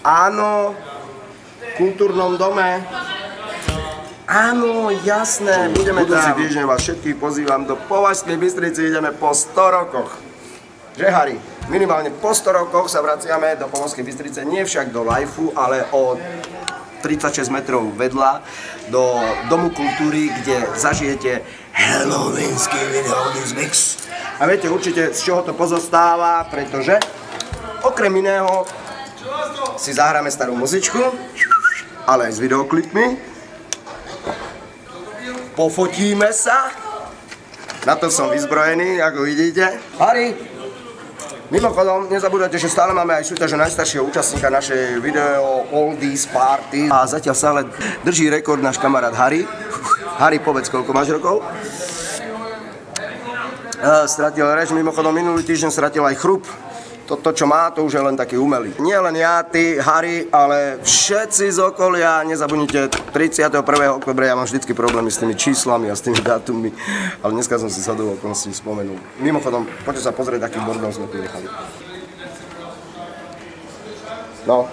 Áno, v kultúrnom dome. Áno, jasné, ideme tam. Budúci týždeň vás všetkých pozývam do Považskej Bystrici, ideme po 100 rokoch. Že, Harry? Minimálne po 100 rokoch sa vraciame do Považskej Bystrice, nie však do Lifeu, ale o 36 metrov vedľa, do Domu kultúry, kde zažijete halloweenský videový mix. A viete určite, z čoho to pozostáva, pretože okrem iného si zahráme starú muzičku, ale aj s videoklipmi. Pofotíme sa. Na to som vyzbrojený, ako vidíte. Harry, mimochodom, nezabúdajte, že stále máme aj súťaže najstaršieho účastníka našej video Oldies Party. A zatiaľ stále drží rekord náš kamarát Harry. Harry, povedz, koľko máš rokov? Stratil reč, mimochodom minulý týždeň stratil aj chrup. Toto, čo má, to už je len taký umelý. Nie len ja, ty, Harry, ale všetci z okolia. Nezabudnite, 31. októbra ja mám vždycky problémy s tými číslami a s tými dátummi. Ale dneska som si sadol okolností spomenul. Mimochodom, poďte sa pozrieť, aký bordel sme tu nechali. No.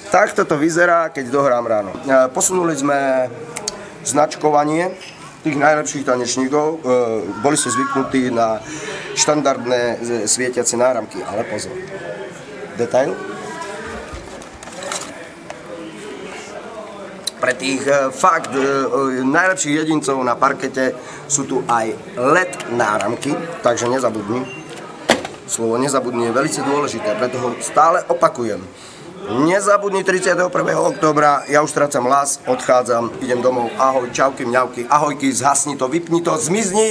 Takto to vyzerá, keď dohrám ráno. Posunuli sme značkovanie tých najlepších tanečníkov. Boli ste zvyknutí na štandardné svietiace náramky, ale pozor. Detail. Pre tých fakt najlepších jedincov na parkete sú tu aj LED náramky, takže nezabudni. Slovo nezabudni je veľmi dôležité, preto ho stále opakujem. Nezabudni 31. októbra, ja už strácam hlas, odchádzam, idem domov, ahoj, čauky, mňauky, ahojky, zhasni to, vypni to, zmizni.